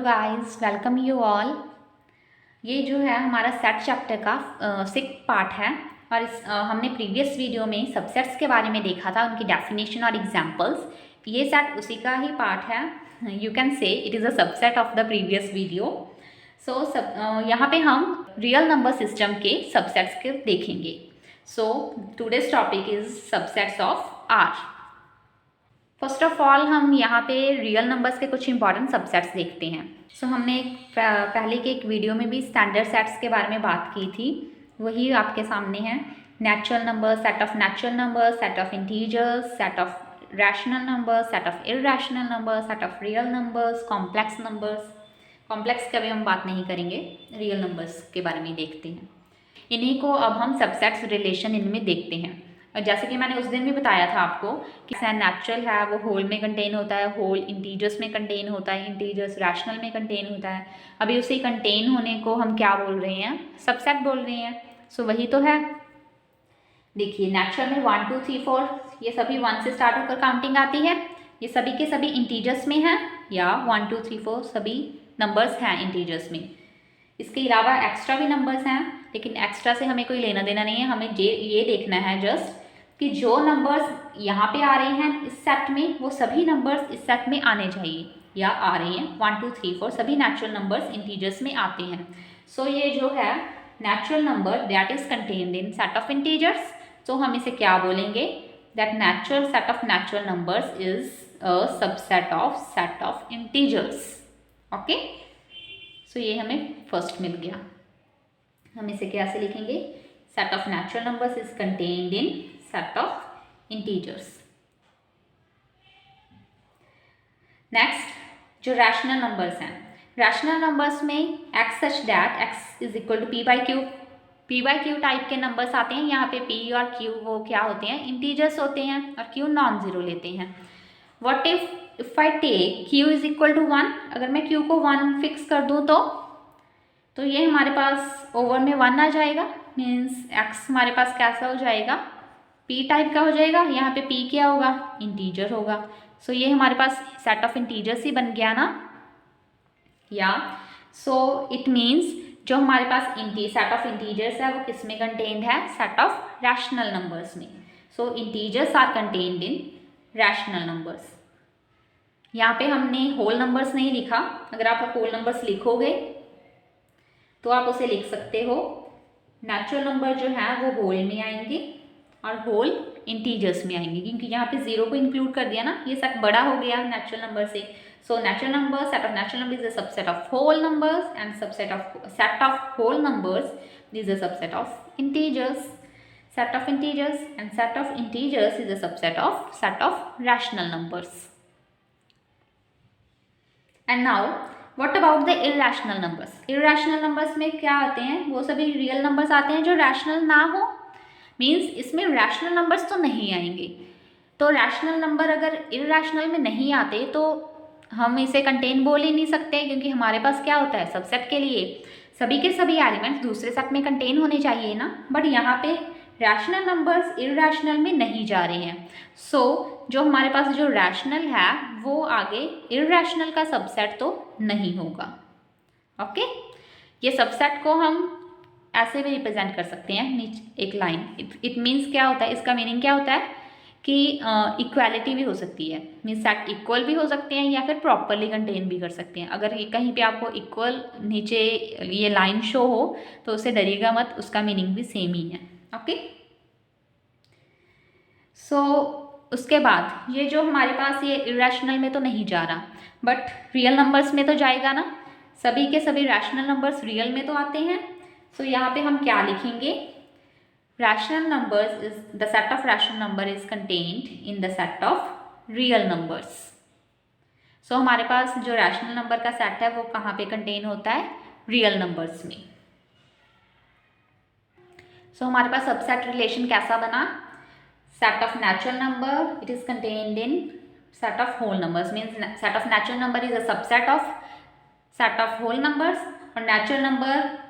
Guys, welcome you all. ये जो है हमारा सेट चैप्टर का 6th पार्ट है और हमने प्रीवियस वीडियो में सबसेट्स के बारे में देखा था, उनकी डेफिनेशन और एग्जांपल्स। ये सेट उसी का ही पार्ट है। You can say it is a subset of the previous video. यहाँ पे हम रियल नंबर सिस्टम के सबसेट्स के देखेंगे। So today's topic is subsets of R. First of all हम यहाँ पे रियल नंबर्स के कुछ इंपॉर्टेंट सबसेट्स देखते हैं। हमने पहले के एक वीडियो में भी स्टैंडर्ड सेट्स के बारे में बात की थी, वही आपके सामने है। Natural number, set of natural number, set of integers, set of rational number, set of irrational number, set of real numbers, complex numbers. Complex का भी हम बात नहीं करेंगे, रियल नंबर्स के बारे में देखते हैं। इन्हीं को अब हम सबसेट्स रिलेशन इनमें देखते हैं। और जैसे कि मैंने उस दिन भी बताया था आपको कि नेचुरल है वो होल में कंटेन होता है, होल इंटीजर्स में कंटेन होता है, इंटीजर्स रैशनल में कंटेन होता है। अभी उसे कंटेन होने को हम क्या बोल रहे हैं? सबसेट बोल रहे हैं। वही तो है। देखिए नेचुरल में 1 2 3 4 ये सभी 1 से स्टार्ट होकर काउंटिंग आती है। ये सभी के सभी इंटीजर्स में हैं, या 1 2 3 4 सभी नंबर्स हैं इंटीजर्स में। इसके अलावा एक्स्ट्रा भी नंबर्स हैं, लेकिन एक्स्ट्रा से हमें कोई लेना देना नहीं है। हमें ये देखना है जस्ट कि जो नंबर्स यहाँ पे आ रहे हैं इस सेट में, वो सभी नंबर्स इस सेट में आने चाहिए या आ रहे हैं। 1 2 3 4 सभी नेचुरल नंबर्स इंटीजर्स में आते हैं। ये जो है natural number that is contained in set of integers. हम इसे क्या बोलेंगे? That natural set of natural numbers is a subset of set of integers. Okay, ये हमें फर्स्ट मिल गया। हम इसे कैसे लिखेंगे? Set of natural numbers is contained in set of integers. Next, जो रैशनल नंबर्स हैं, रैशनल नंबर्स में x such that x is equal to p by q type के नंबर्स आते हैं। यहाँ पे पी और क्यू वो क्या होते हैं? इंटीजर्स होते हैं, और क्यू नॉन जीरो लेते हैं। What if I take q is equal to 1, अगर मैं क्यू को 1 फिक्स कर दूँ तो ये हमारे पास ओवर में 1 आ जाएगा। मीन्स एक्स हमारे पास कैसा हो जाएगा? पी टाइप का हो जाएगा। यहाँ पे पी क्या होगा? इंटीजर होगा। ये हमारे पास सेट ऑफ इंटीजर्स ही बन गया ना। या इट मीन्स जो हमारे पास सेट ऑफ इंटीजर्स है वो किस में कंटेन्ड है? सेट ऑफ रैशनल नंबर्स में। Integers are contained in rational numbers. यहाँ पे हमने होल नंबर्स नहीं लिखा। अगर आप होल नंबर्स लिखोगे तो आप उसे लिख सकते हो, नेचुरल नंबर जो है वो होल में आएंगे और होल इंटीजर्स में आएंगे, क्योंकि यहाँ पे 0 को इंक्लूड कर दिया ना, ये सेट बड़ा हो गया नेचुरल नंबर से। Natural number, set of natural number is a subset of whole numbers, and set of whole numbers is a subset of integers. Set of integers and set of integers is a subset of set of rational numbers. And now what about the irrational numbers? Irrational numbers में क्या आते हैं? वो सभी real numbers आते हैं जो rational ना हो। मीन्स इसमें रैशनल नंबर्स तो नहीं आएंगे। तो रैशनल नंबर अगर इरैशनल में नहीं आते तो हम इसे कंटेन बोल ही नहीं सकते, क्योंकि हमारे पास क्या होता है? सबसेट के लिए सभी के सभी एलिमेंट्स दूसरे सेट में कंटेन होने चाहिए ना। बट यहाँ पे रैशनल नंबर्स इरैशनल में नहीं जा रहे हैं। जो हमारे पास जो रैशनल है वो आगे इरैशनल का सबसेट तो नहीं होगा। ओके, ये सबसेट को हम ऐसे भी रिप्रेजेंट कर सकते हैं, नीचे एक लाइन। इट मीन्स क्या होता है? इसका मीनिंग क्या होता है कि इक्वालिटी भी हो सकती है। मीन्स सेट इक्वल भी हो सकते हैं या फिर प्रॉपरली कंटेन भी कर सकते हैं। अगर कहीं पे आपको इक्वल नीचे ये लाइन शो हो तो उससे डरिएगा मत, उसका मीनिंग भी सेम ही है। ओके, उसके बाद ये जो हमारे पास ये इरैशनल में तो नहीं जा रहा, बट रियल नंबर्स में तो जाएगा ना। सभी के सभी रैशनल नंबर्स रियल में तो आते हैं। यहाँ पे हम क्या लिखेंगे? Rational numbers is the set of rational number is contained in the set of real numbers. हमारे पास जो रैशनल नंबर का सेट है वो कहाँ पे कंटेन होता है? रियल नंबर्स में। हमारे पास सबसेट रिलेशन कैसा बना? Set of natural number it is contained in set of whole numbers. Means set of natural number is a subset of set of whole numbers. और नेचुरल नंबर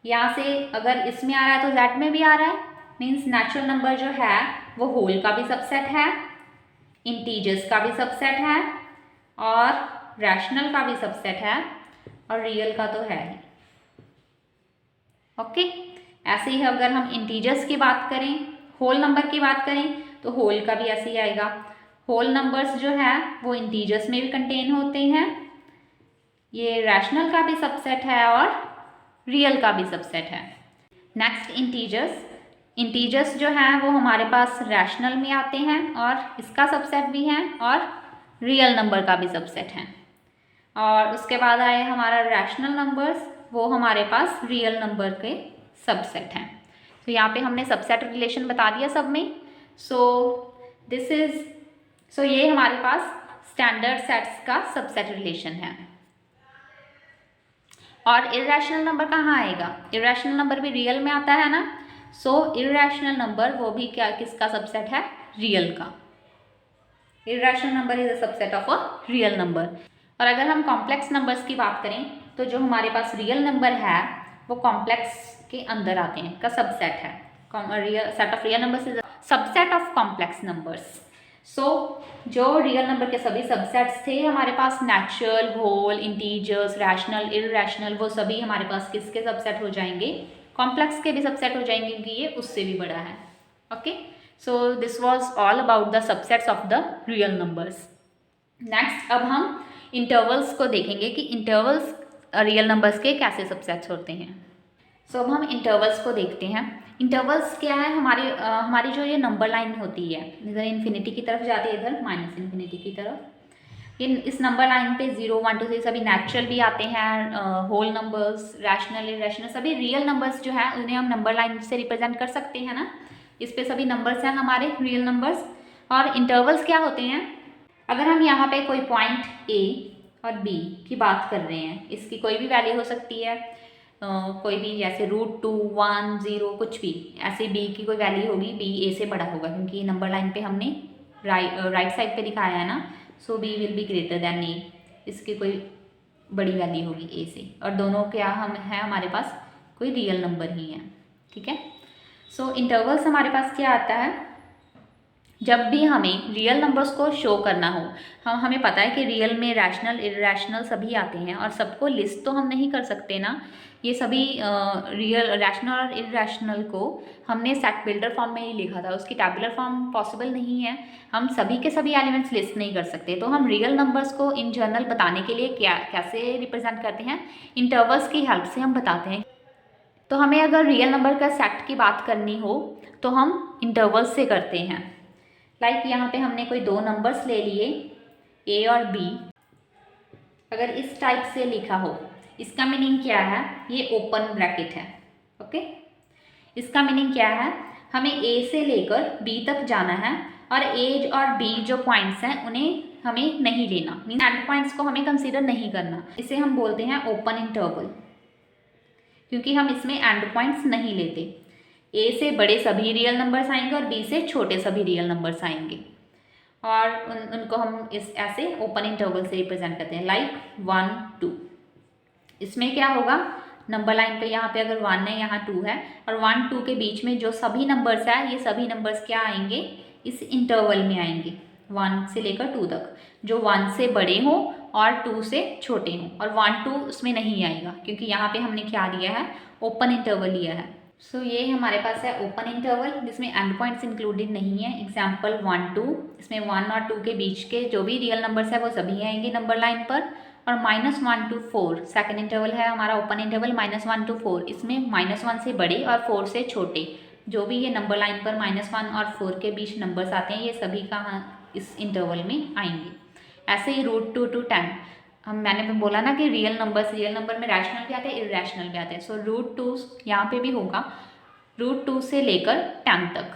यहाँ से अगर इसमें आ रहा है तो दैट में भी आ रहा है। मीन्स नेचुरल नंबर जो है वो होल का भी सबसेट है, इंटीजर्स का भी सबसेट है और रैशनल का भी सबसेट है। और रियल का तो है ही। ओके, ऐसे ही अगर हम इंटीजर्स की बात करें, होल नंबर की बात करें, तो होल का भी ऐसे ही आएगा। होल नंबर्स जो है वो इंटीजर्स में भी कंटेन होते हैं, ये रैशनल का भी सबसेट है और रियल का भी सबसेट है। Next integers. इंटीजर्स जो हैं वो हमारे पास रैशनल में आते हैं और इसका सबसेट भी है और रियल नंबर का भी सबसेट है। और उसके बाद आए हमारा रैशनल नंबर्स, वो हमारे पास रियल नंबर के सबसेट हैं। तो यहाँ पे हमने सबसेट रिलेशन बता दिया सब में। सो ये हमारे पास स्टैंडर्ड सेट्स का सबसेट रिलेशन है। और इरेशनल नंबर कहाँ आएगा? इरेशनल नंबर भी रियल में आता है ना। सो इरेशनल नंबर वो भी क्या किसका सबसेट है? रियल का। Irrational number is a subset of a real number. और अगर हम कॉम्प्लेक्स नंबर्स की बात करें तो जो हमारे पास रियल नंबर है वो कॉम्प्लेक्स के अंदर आते हैं, का सबसेट है। Set of real numbers is subset of complex numbers. So जो रियल नंबर के सभी सबसेट्स थे हमारे पास, natural, whole, integers, rational, irrational, वो सभी हमारे पास किसके सबसेट हो जाएंगे? कॉम्प्लेक्स के भी सबसेट हो जाएंगे, क्योंकि ये उससे भी बड़ा है। Okay, so this was all about the subsets of the real numbers. Next अब हम इंटरवल्स को देखेंगे कि इंटरवल्स रियल नंबर्स के कैसे सबसेट्स होते हैं। सो अब हम इंटरवल्स को देखते हैं। इंटरवल्स क्या है? हमारी जो ये नंबर लाइन होती है, इधर इन्फिनिटी की तरफ जाती है, इधर माइनस इन्फिनिटी की तरफ। इस नंबर लाइन पे 0, 1, 2, 3 सभी नेचुरल भी आते हैं, होल नंबर्स, रैशनल, इरैशनल, सभी रियल नंबर्स जो है उन्हें हम नंबर लाइन से रिप्रेजेंट कर सकते हैं ना। इस पे सभी नंबर्स हैं हमारे रियल नंबर्स। और इंटरवल्स क्या होते हैं? अगर हम यहाँ पे कोई पॉइंट ए और बी की बात कर रहे हैं, इसकी कोई भी वैल्यू हो सकती है, कोई भी, जैसे √2, 1, 0, कुछ भी, ऐसे बी की कोई वैल्यू होगी, बी ए से बड़ा होगा, क्योंकि नंबर लाइन पे हमने राइट साइड पे दिखाया है ना। So B will be greater than A, इसकी कोई बड़ी वैल्यू होगी ए से। और दोनों क्या हम है हमारे पास कोई रियल नंबर ही है, ठीक है। सो इंटरवल्स हमारे पास क्या आता है? जब भी हमें रियल नंबर्स को शो करना हो, हमें पता है कि रियल में रैशनल, इररैशनल सभी आते हैं, और सबको लिस्ट तो हम नहीं कर सकते ना। ये सभी रियल, रैशनल और इररैशनल को हमने सेट बिल्डर फॉर्म में ही लिखा था, उसकी टैबुलर फॉर्म पॉसिबल नहीं है, हम सभी के सभी एलिमेंट्स लिस्ट नहीं कर सकते। तो हम रियल नंबर्स को इन जनरल बताने के लिए कैसे रिप्रेजेंट करते हैं? इंटरवल्स की हेल्प से हम बताते हैं। तो हमें अगर रियल नंबर का सेट की बात करनी हो तो हम इंटरवल्स से करते हैं। लाइक यहाँ पे हमने कोई दो नंबर्स ले लिए, ए और बी। अगर इस टाइप से लिखा हो, इसका मीनिंग क्या है? ये ओपन ब्रैकेट है। ओके, इसका मीनिंग क्या है? हमें ए से लेकर बी तक जाना है, और ए और बी जो पॉइंट्स हैं उन्हें हमें नहीं लेना, मीन एंड पॉइंट्स को हमें कंसीडर नहीं करना। इसे हम बोलते हैं ओपन इंटरवल, क्योंकि हम इसमें एंड पॉइंट्स नहीं लेते। ए से बड़े सभी रियल नंबर्स आएंगे और बी से छोटे सभी रियल नंबर्स आएंगे, और उनको हम इस ऐसे ओपन इंटरवल से रिप्रेजेंट करते हैं। लाइक 1, 2, इसमें क्या होगा? नंबर लाइन पे यहाँ पे अगर 1 है, यहाँ 2 है, और 1, 2 के बीच में जो सभी नंबर्स है, ये सभी नंबर्स क्या आएंगे? इस इंटरवल में आएंगे, 1 से लेकर 2 तक, जो 1 से बड़े हों और 2 से छोटे हों। और 1, 2 उसमें नहीं आएगा, क्योंकि यहाँ पे हमने क्या लिया है? ओपन इंटरवल लिया है। सो ये हमारे पास है ओपन इंटरवल, जिसमें एंड पॉइंट्स इंक्लूडेड नहीं है। एग्जाम्पल 1, 2, इसमें 1 और 2 के बीच के जो भी रियल नंबर्स है वो सभी आएंगे नंबर लाइन पर। और -1 to 4 सेकेंड इंटरवल है हमारा ओपन इंटरवल, -1 to 4, इसमें -1 से बड़े और 4 से छोटे जो भी ये नंबर लाइन पर -1 और 4 के बीच नंबर्स आते हैं, ये सभी कहाँ इस इंटरवल में आएंगे। ऐसे ही √2 to 10, मैंने बोला ना कि रियल नंबर में रैशनल भी आते हैं, इररैशनल भी आते हैं। सो √2 यहाँ पे भी होगा, √2 से लेकर 10 तक।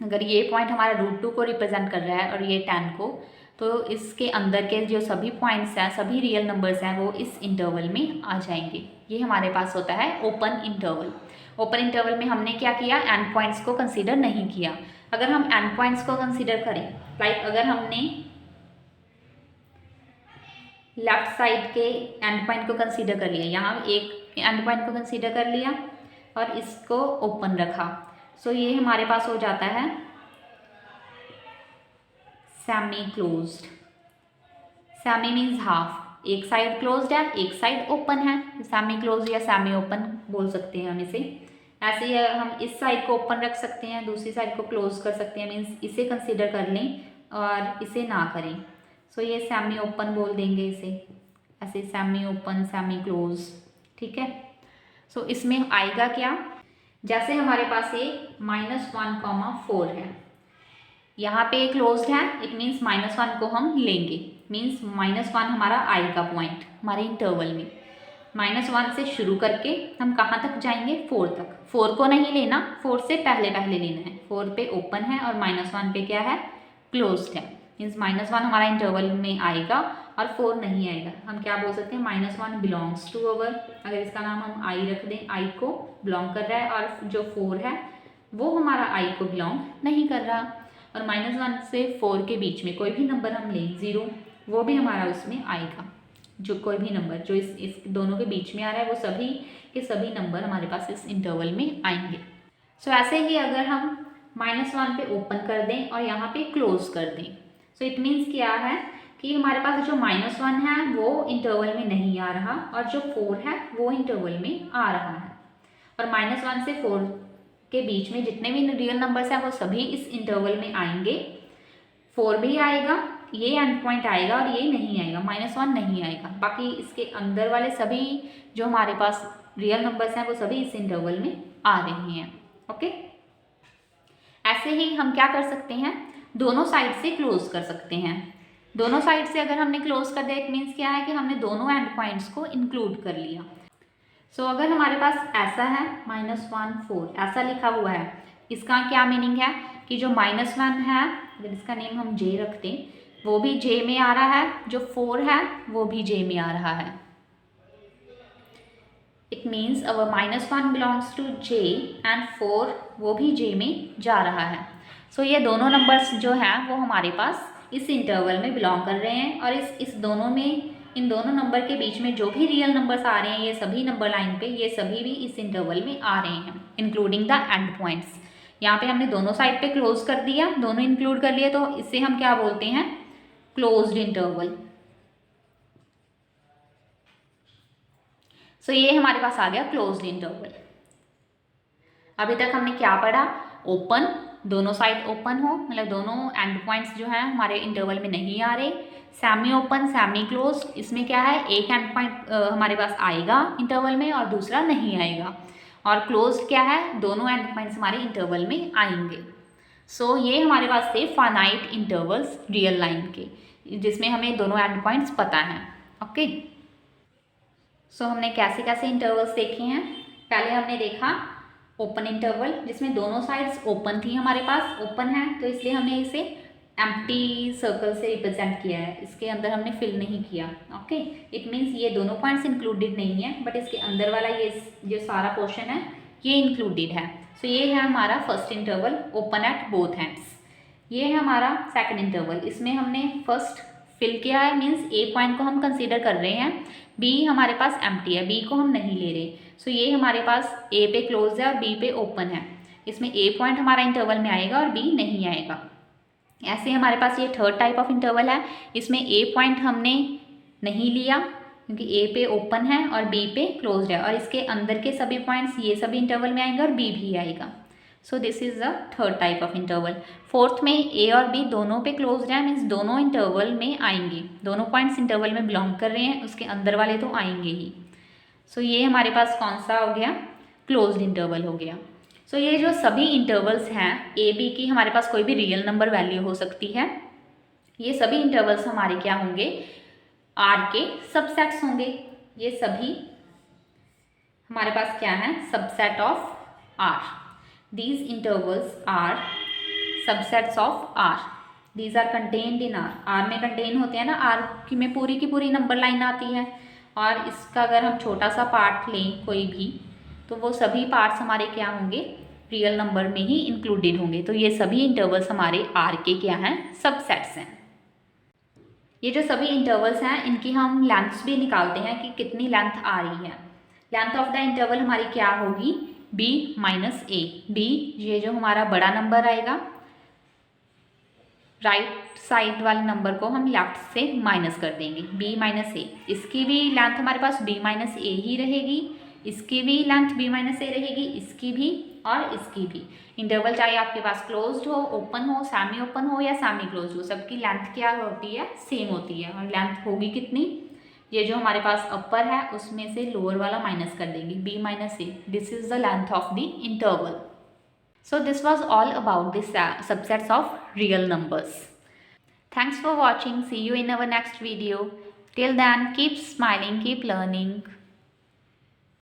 अगर ये पॉइंट हमारा √2 को रिप्रेजेंट कर रहा है और ये 10 को, तो इसके अंदर के जो सभी पॉइंट्स हैं, सभी रियल नंबर्स हैं, वो इस इंटरवल में आ जाएंगे। ये हमारे पास होता है ओपन इंटरवल। ओपन इंटरवल में हमने क्या किया? एंड पॉइंट्स को कंसीडर नहीं किया। अगर हम एंड पॉइंट्स को कंसीडर करें, लाइक अगर हमने लेफ्ट साइड के एंड पॉइंट को कंसीडर कर लिया, यहाँ एक एंड पॉइंट को कंसीडर कर लिया और इसको ओपन रखा, सो ये हमारे पास हो जाता है semi closed. Semi means half, एक साइड क्लोज्ड है, एक साइड ओपन है, सेमी क्लोज या सेमी ओपन बोल सकते हैं हम इसे। ऐसे ही हम इस साइड को ओपन रख सकते हैं, दूसरी साइड को क्लोज कर सकते हैं, मीन्स इसे कंसीडर कर लें और इसे ना करें। सो ये सेमी ओपन बोल देंगे इसे, ऐसे सेमी ओपन सेमी क्लोज, ठीक है। सो इसमें आएगा क्या, जैसे हमारे पास ये -1, 4 है, यहाँ पे क्लोज्ड है, इट मीन्स -1 को हम लेंगे, मीन्स -1 हमारा आएगा पॉइंट हमारे इंटरवल में। -1 से शुरू करके हम कहाँ तक जाएंगे, 4 तक। 4 को नहीं लेना, 4 से पहले पहले लेना है। 4 पे ओपन है और -1 पे क्या है, क्लोज्ड है, मीन्स -1 हमारा इंटरवल में आएगा और 4 नहीं आएगा। हम क्या बोल सकते हैं, -1 बिलोंग्स टू अवर, अगर इसका नाम हम आई रख दें, आई को बिलोंग कर रहा है, और जो 4 है वो हमारा आई को बिलोंग नहीं कर रहा। और -1 से 4 के बीच में कोई भी नंबर हम लें, 0, वो भी हमारा उसमें आएगा। जो कोई भी नंबर जो इस दोनों के बीच में आ रहा है, वो सभी के सभी नंबर हमारे पास इस इंटरवल में आएंगे। सो ऐसे ही अगर हम -1 पे ओपन कर दें और यहाँ पे क्लोज कर दें, सो इट मीन्स क्या है कि हमारे पास जो -1 है वो इंटरवल में नहीं आ रहा, और जो 4 है वो इंटरवल में आ रहा है। और -1 से 4 के बीच में जितने भी रियल नंबर्स हैं वो सभी इस इंटरवल में आएंगे। 4 भी आएगा, ये एंड पॉइंट आएगा, और ये नहीं आएगा, -1 नहीं आएगा। बाकी इसके अंदर वाले सभी जो हमारे पास रियल नंबर्स हैं वो सभी इस इंटरवल में आ रहे हैं। ओके, ऐसे ही हम क्या कर सकते हैं, दोनों साइड से क्लोज कर सकते हैं। दोनों साइड से अगर हमने क्लोज कर दिया, इट मीन्स क्या है कि हमने दोनों एंड पॉइंट्स को इंक्लूड कर लिया। सो अगर हमारे पास ऐसा है -1, 4 ऐसा लिखा हुआ है, इसका क्या मीनिंग है कि जो -1 है, अगर इसका नेम हम जे रखते हैं, वो भी जे में आ रहा है, जो 4 है वो भी जे में आ रहा है। It means our -1 belongs to J and 4 वो भी जे में जा रहा है। सो ये दोनों नंबर्स जो हैं वो हमारे पास इस इंटरवल में बिलोंग कर रहे हैं, और इस दोनों में, इन दोनों नंबर के बीच में जो भी रियल नंबर्स आ रहे हैं, ये सभी नंबर लाइन पे, ये सभी भी इस इंटरवल में आ रहे हैं, इंक्लूडिंग द एंड पॉइंट्स। यहाँ पे हमने दोनों साइड पे क्लोज कर दिया, दोनों इंक्लूड कर लिए, तो इससे हम क्या बोलते हैं, क्लोज्ड इंटरवल। सो ये हमारे पास आ गया क्लोज्ड इंटरवल। अभी तक हमने क्या पढ़ा, ओपन, दोनों साइड ओपन हो, मतलब दोनों एंड पॉइंट्स जो है हमारे इंटरवल में नहीं आ रहे। सेमी ओपन, सेमी क्लोज, इसमें क्या है, एक एंड पॉइंट हमारे पास आएगा इंटरवल में और दूसरा नहीं आएगा। और क्लोज क्या है, दोनों एंड पॉइंट्स हमारे इंटरवल में आएंगे। सो ये हमारे पास थे फाइनाइट इंटरवल्स रियल लाइन के, जिसमें हमें दोनों एंड पॉइंट्स पता हैं। ओके, सो हमने कैसे कैसे इंटरवल्स देखे हैं। पहले हमने देखा ओपन इंटरवल, जिसमें दोनों साइड्स ओपन थी, हमारे पास ओपन है तो इसलिए हमने इसे एम्प्टी सर्कल से रिप्रेजेंट किया है, इसके अंदर हमने फिल नहीं किया। ओके, इट मीन्स ये दोनों पॉइंट्स इंक्लूडेड नहीं है, बट इसके अंदर वाला ये जो सारा पोर्शन है ये इंक्लूडेड है। सो ये है हमारा first interval, open at both hands. ये है हमारा सेकंड इंटरवल, इसमें हमने फर्स्ट फिल किया है, मीन्स ए पॉइंट को हम कंसीडर कर रहे हैं, बी हमारे पास एम्प्टी है, बी को हम नहीं ले रहे। सो ये हमारे पास ए पे क्लोज है और बी पे ओपन है, इसमें ए पॉइंट हमारा इंटरवल में आएगा और बी नहीं आएगा। ऐसे हमारे पास ये थर्ड टाइप ऑफ इंटरवल है, इसमें ए पॉइंट हमने नहीं लिया क्योंकि ए पे ओपन है और बी पे क्लोज्ड है, और इसके अंदर के सभी पॉइंट्स ये सभी इंटरवल में आएंगे और बी भी आएगा। So this is the third type of interval. Fourth में ए और बी दोनों पे क्लोज्ड है, मीन्स दोनों इंटरवल में आएंगे, दोनों पॉइंट्स इंटरवल में बिलोंग कर रहे हैं, उसके अंदर वाले तो आएंगे ही। सो ये हमारे पास कौन सा हो गया, क्लोज्ड इंटरवल हो गया। सो ये जो सभी इंटरवल्स हैं ए बी की, हमारे पास कोई भी रियल नंबर वैल्यू हो सकती है, ये सभी इंटरवल्स हमारे क्या होंगे, आर के सबसेट्स होंगे। ये सभी हमारे पास क्या है, subset of R. These intervals are subsets of R, these are contained in R. R में कंटेन होते हैं ना, आर की में पूरी की पूरी नंबर लाइन आती है, और इसका अगर हम छोटा सा पार्ट लें कोई भी, तो वो सभी पार्ट्स हमारे क्या होंगे, रियल नंबर में ही इंक्लूडेड होंगे। तो ये सभी इंटरवल्स हमारे आर के क्या हैं, सबसेट्स हैं। ये जो सभी इंटरवल्स हैं इनकी हम लेंथ्स भी निकालते हैं कि कितनी लेंथ आ रही है। लेंथ ऑफ द इंटरवल हमारी क्या होगी, b माइनस ए। बी ये जो हमारा बड़ा नंबर आएगा, राइट साइड वाले नंबर को हम लेफ्ट से माइनस कर देंगे, b माइनस ए। इसकी भी लेंथ हमारे पास b माइनस ए ही रहेगी, इसकी भी लेंथ b माइनस ए रहेगी, इसकी भी और इसकी भी। इंटरवल चाहे आपके पास क्लोज्ड हो, ओपन हो, सेमी ओपन हो या सेमी क्लोज्ड हो, सबकी लेंथ क्या होती है, सेम होती है। और लेंथ होगी कितनी, ये जो हमारे पास अपर है उसमें से लोअर वाला माइनस कर देंगे, b minus A. This is the length of the interval. So this was all about the subsets of real numbers. Thanks for watching. See you in our next video. Till then, keep smiling, keep learning.